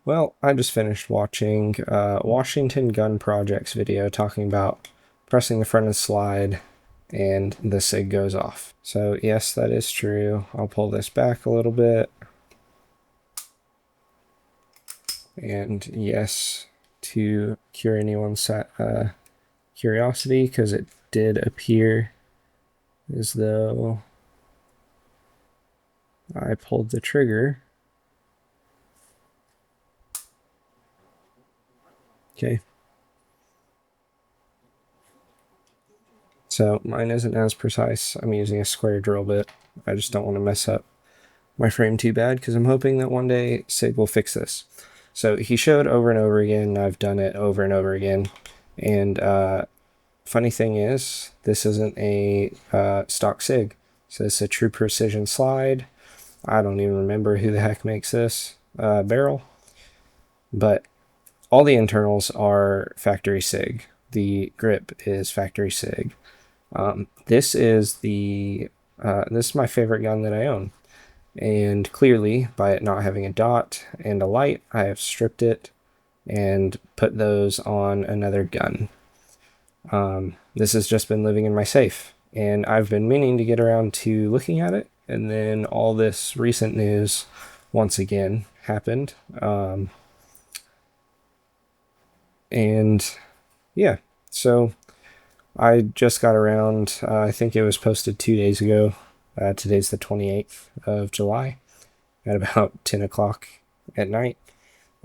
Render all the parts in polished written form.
Well, I just finished watching Washington Gun Project's video talking about pressing the front of the slide and the SIG goes off. So yes, that is true. I'll pull this back a little bit. And yes, to cure anyone's curiosity, because it did appear as though I pulled the trigger. Okay. So mine isn't as precise. I'm using a square drill bit. I just don't want to mess up my frame too bad, because I'm hoping that one day SIG will fix this. So he showed over and over again. I've done it over and over again. And funny thing is, this isn't a stock SIG. So it's a true precision slide. I don't even remember who the heck makes this barrel. But all the internals are factory SIG. The grip is factory SIG. This is my favorite gun that I own. And clearly, by it not having a dot and a light, I have stripped it and put those on another gun. This has just been living in my safe, and I've been meaning to get around to looking at it, and then all this recent news once again happened. And yeah, so I just got around, I think it was posted 2 days ago. Today's the 28th of July at about 10 o'clock at night.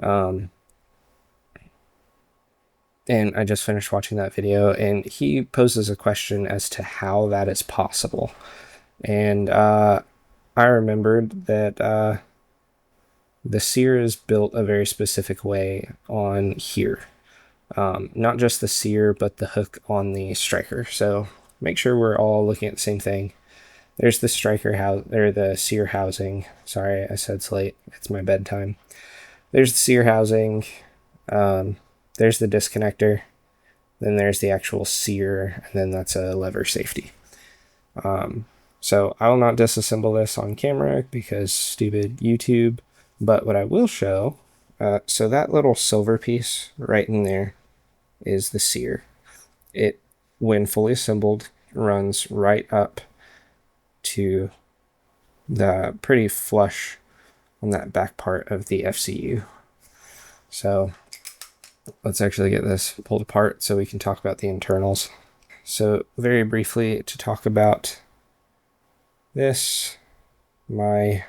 And I just finished watching that video, and he poses a question as to how that is possible. And I remembered that the sear is built a very specific way on here. Not just the sear, but the hook on the striker. So make sure we're all looking at the same thing. There's the striker the sear housing. Sorry, I said it's late. It's my bedtime. There's the sear housing. There's the disconnector. Then there's the actual sear, and then that's a lever safety. So I will not disassemble this on camera because stupid YouTube. But what I will show, so that little silver piece right in there is the sear. It, when fully assembled, runs right up to the pretty flush on that back part of the FCU. So let's actually get this pulled apart so we can talk about the internals. So very briefly to talk about this, all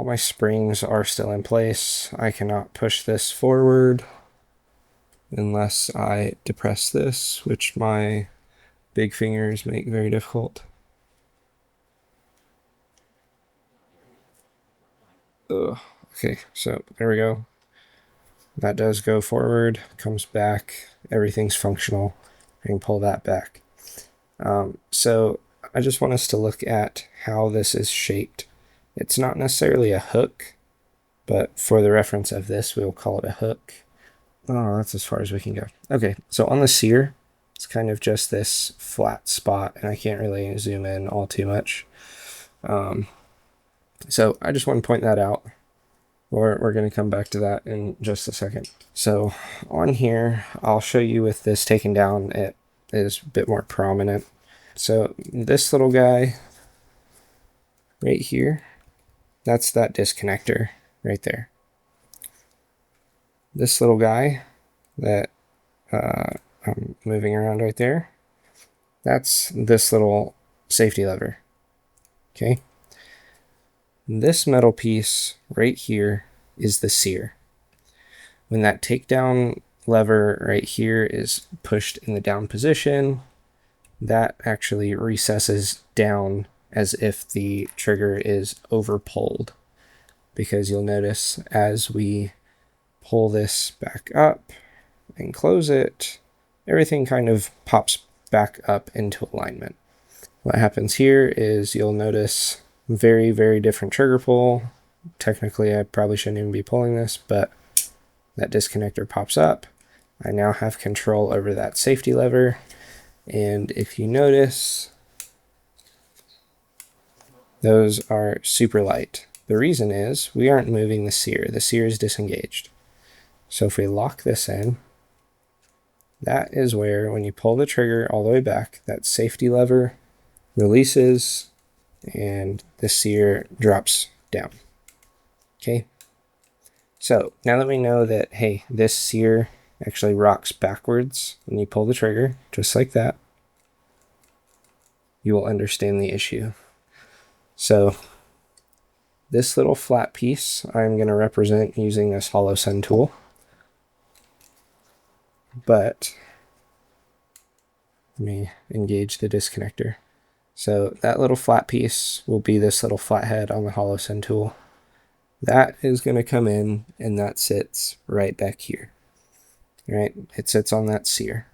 my springs are still in place. I cannot push this forward unless I depress this, which my big fingers make very difficult. Ugh. Okay, so there we go. That does go forward, comes back, everything's functional. I can pull that back. So I just want us to look at how this is shaped. It's not necessarily a hook, but for the reference of this, we'll call it a hook. Oh, that's as far as we can go. Okay, so on the sear, it's kind of just this flat spot, and I can't really zoom in all too much. So I just want to point that out. We're going to come back to that in just a second. So on here, I'll show you with this taken down, it is a bit more prominent. So this little guy right here, that's that disconnector right there. This little guy that I'm moving around right there, that's this little safety lever. Okay. This metal piece right here is the sear. When that takedown lever right here is pushed in the down position, that actually recesses down as if the trigger is over pulled. Because you'll notice as we pull this back up and close it, everything kind of pops back up into alignment. What happens here is you'll notice very, very different trigger pull. Technically, I probably shouldn't even be pulling this, but that disconnector pops up. I now have control over that safety lever. And if you notice, those are super light. The reason is we aren't moving the sear. The sear is disengaged. So if we lock this in, that is where, when you pull the trigger all the way back, that safety lever releases and the sear drops down. Okay. So now that we know that, hey, this sear actually rocks backwards when you pull the trigger, just like that, you will understand the issue. So this little flat piece I'm going to represent using this hollow send tool. But let me engage the disconnector. So that little flat piece will be this little flathead on the hollow send tool. That is going to come in, and that sits right back here. Right? It sits on that sear,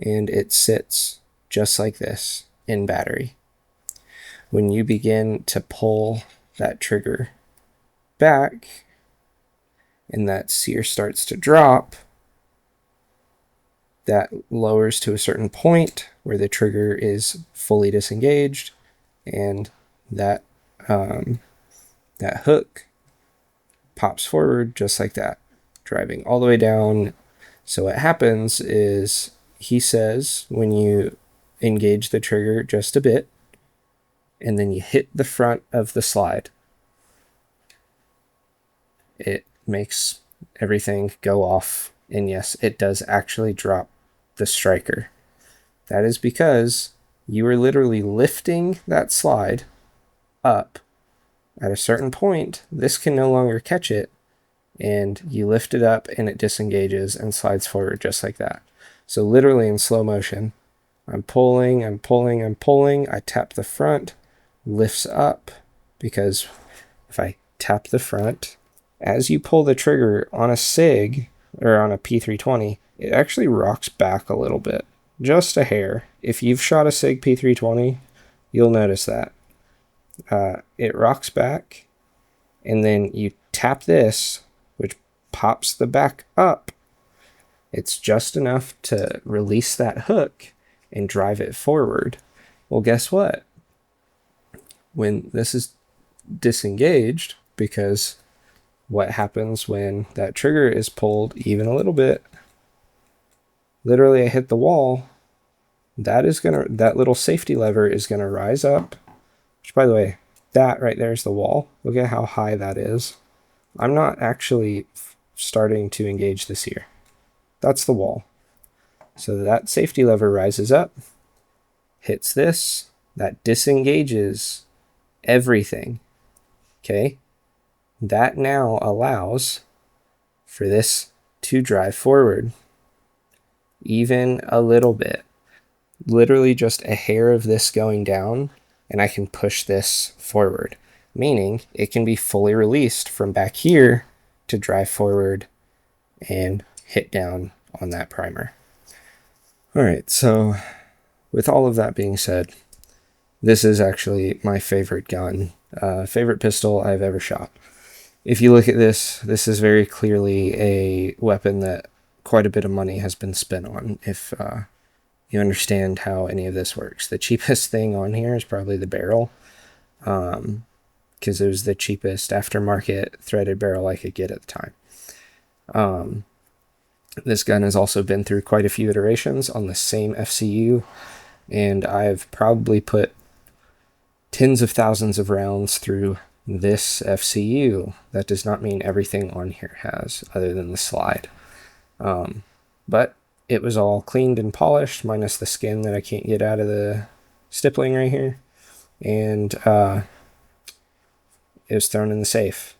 and it sits just like this in battery. When you begin to pull that trigger back and that sear starts to drop, that lowers to a certain point where the trigger is fully disengaged, and that that hook pops forward just like that, driving all the way down. So what happens is, he says, when you engage the trigger just a bit and then you hit the front of the slide, it makes everything go off. And yes, it does actually drop the striker. That is because you are literally lifting that slide up. At a certain point, this can no longer catch it, and you lift it up and it disengages and slides forward just like that. So literally in slow motion, I'm pulling, I tap the front, lifts up, because if I tap the front, as you pull the trigger on a SIG or on a P320, it actually rocks back a little bit, just a hair. If you've shot a SIG P320, you'll notice that. It rocks back, and then you tap this, which pops the back up. It's just enough to release that hook and drive it forward. Well, guess what? When this is disengaged, because what happens when that trigger is pulled even a little bit, literally I hit the wall, that little safety lever is gonna rise up, which, by the way, that right there is the wall. Look at how high that is. I'm not actually starting to engage this here. That's the wall. So that safety lever rises up, hits this, that disengages everything. Okay? That now allows for this to drive forward even a little bit. Literally just a hair of this going down, and I can push this forward, meaning it can be fully released from back here to drive forward and hit down on that primer. All right, so with all of that being said, this is actually my favorite gun, favorite pistol I've ever shot. If you look at this, this is very clearly a weapon that quite a bit of money has been spent on, if you understand how any of this works. The cheapest thing on here is probably the barrel, because it was the cheapest aftermarket threaded barrel I could get at the time. This gun has also been through quite a few iterations on the same FCU, and I've probably put tens of thousands of rounds through this FCU. That does not mean everything on here has, other than the slide. But it was all cleaned and polished, minus the skin that I can't get out of the stippling right here. And it was thrown in the safe.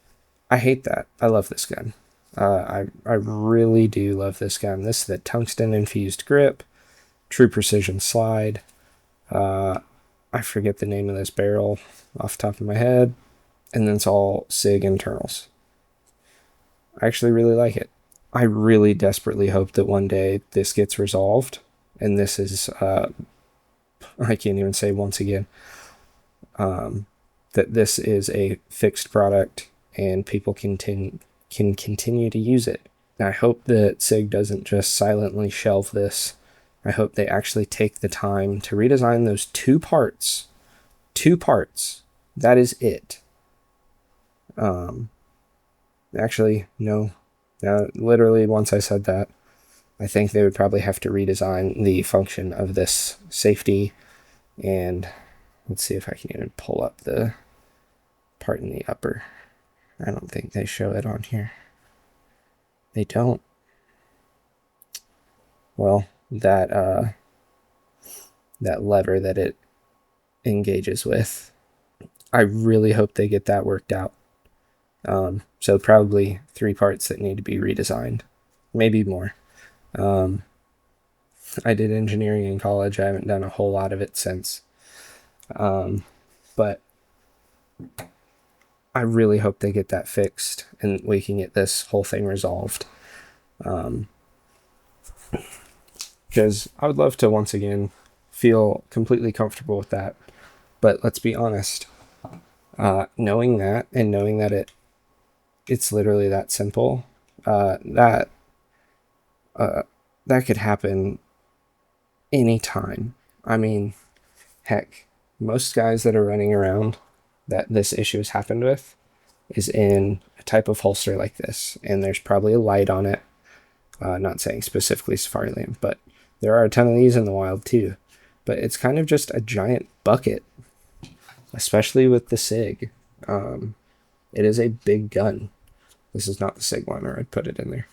I hate that. I love this gun. I really do love this gun. This is the tungsten infused grip, true precision slide. I forget the name of this barrel off the top of my head. And then it's all SIG internals. I actually really like it. I really desperately hope that one day this gets resolved, and this is, I can't even say once again, that this is a fixed product and people can continue to use it. And I hope that SIG doesn't just silently shelve this. I hope they actually take the time to redesign those two parts. That is it. Actually, no. Literally, once I said that, I think they would probably have to redesign the function of this safety. And let's see if I can even pull up the part in the upper. I don't think they show it on here. They don't. Well, that lever that it engages with, I really hope they get that worked out. So probably 3 parts that need to be redesigned, maybe more. I did engineering in college. I haven't done a whole lot of it since. But I really hope they get that fixed and we can get this whole thing resolved. Because I would love to once again feel completely comfortable with that. But let's be honest, knowing that and knowing that it's literally that simple, that could happen anytime. I mean, heck, most guys that are running around that this issue has happened with is in a type of holster like this, and there's probably a light on it. Not saying specifically Safari Lamp, but there are a ton of these in the wild too. But it's kind of just a giant bucket, especially with the SIG. It is a big gun. This is not the SIG one, or I'd put it in there.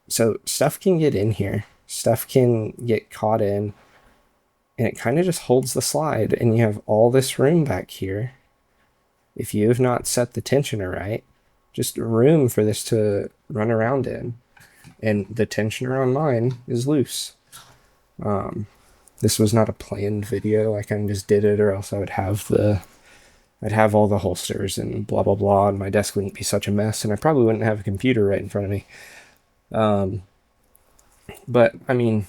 So stuff can get in here. Stuff can get caught in, and it kind of just holds the slide, and you have all this room back here. If you have not set the tensioner right, just room for this to run around in. And the tensioner on mine is loose. This was not a planned video. I kind of just did it, or else I would have I'd have all the holsters and blah, blah, blah, and my desk wouldn't be such a mess, and I probably wouldn't have a computer right in front of me. But, I mean,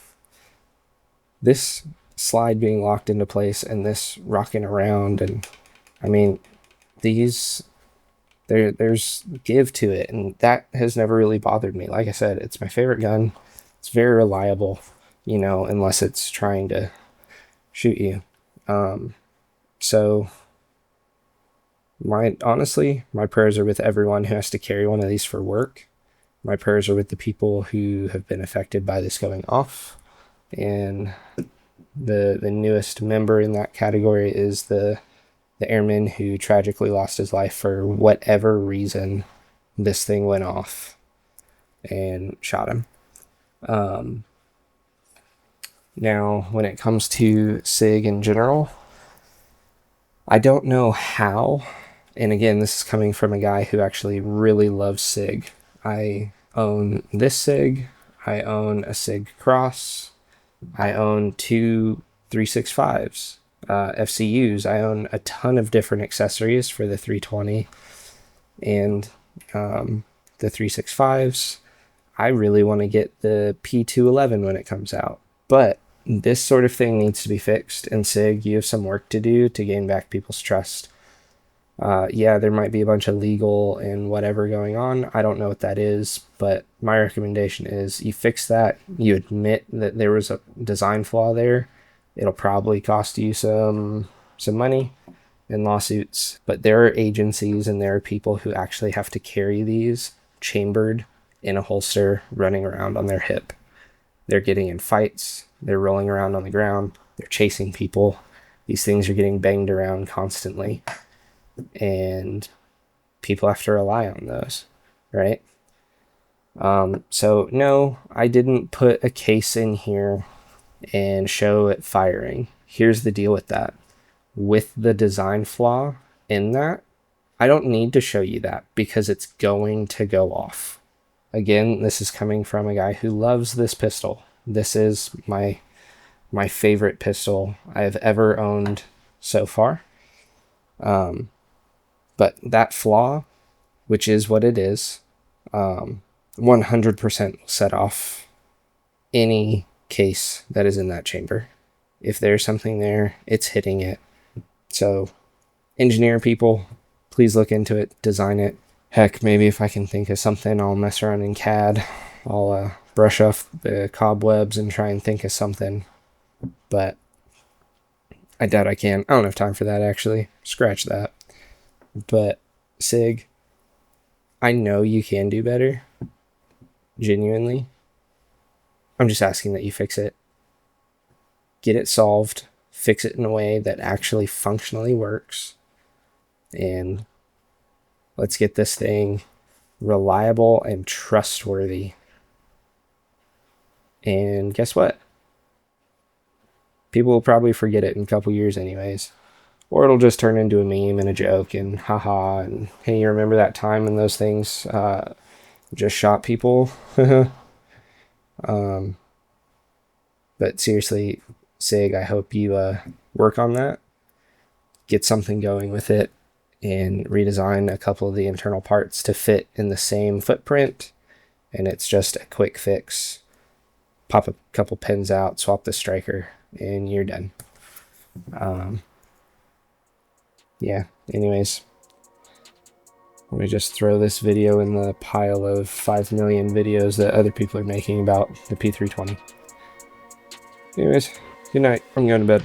this slide being locked into place and this rocking around, and, I mean, there's give to it, and that has never really bothered me. Like I said, it's my favorite gun. It's very reliable, unless it's trying to shoot you. So honestly, my prayers are with everyone who has to carry one of these for work. My prayers are with the people who have been affected by this going off. And the newest member in that category is the airman who tragically lost his life for whatever reason this thing went off and shot him. Now, when it comes to SIG in general, I don't know how, and again, this is coming from a guy who actually really loves SIG. I own this SIG, I own a SIG Cross, I own 2 365s. FCUs. I own a ton of different accessories for the 320 and the 365s. I really want to get the P211 when it comes out, but this sort of thing needs to be fixed. And SIG, you have some work to do to gain back people's trust. Yeah, there might be a bunch of legal and whatever going on. I don't know what that is, but my recommendation is you fix that. You admit that there was a design flaw there. It'll probably cost you some money in lawsuits, but there are agencies and there are people who actually have to carry these chambered in a holster running around on their hip. They're getting in fights. They're rolling around on the ground. They're chasing people. These things are getting banged around constantly. And people have to rely on those, right? So no, I didn't put a case in here and show it firing. Here's the deal with that. With the design flaw in that, I don't need to show you that because it's going to go off. Again, this is coming from a guy who loves this pistol. This is my favorite pistol I've ever owned so far. But that flaw, which is what it is, 100% will set off any case that is in that chamber. If there's something there, it's hitting it. So, engineer people, please look into it, design it. Heck, maybe if I can think of something, I'll mess around in CAD. I'll brush off the cobwebs and try and think of something. But I doubt I can. I don't have time for that, actually. Scratch that. But Sig, I know you can do better. Genuinely. I'm just asking that you fix it. Get it solved. Fix it in a way that actually functionally works. And let's get this thing reliable and trustworthy. And guess what? People will probably forget it in a couple years anyways. Or it'll just turn into a meme and a joke and haha, and hey, you remember that time when those things just shot people? But seriously, Sig, I hope you work on that, get something going with it, and redesign a couple of the internal parts to fit in the same footprint. And it's just a quick fix. Pop a couple pins out, swap the striker, and you're done. Yeah, anyways, let me just throw this video in the pile of 5 million videos that other people are making about the P320. Anyways, good night. I'm going to bed.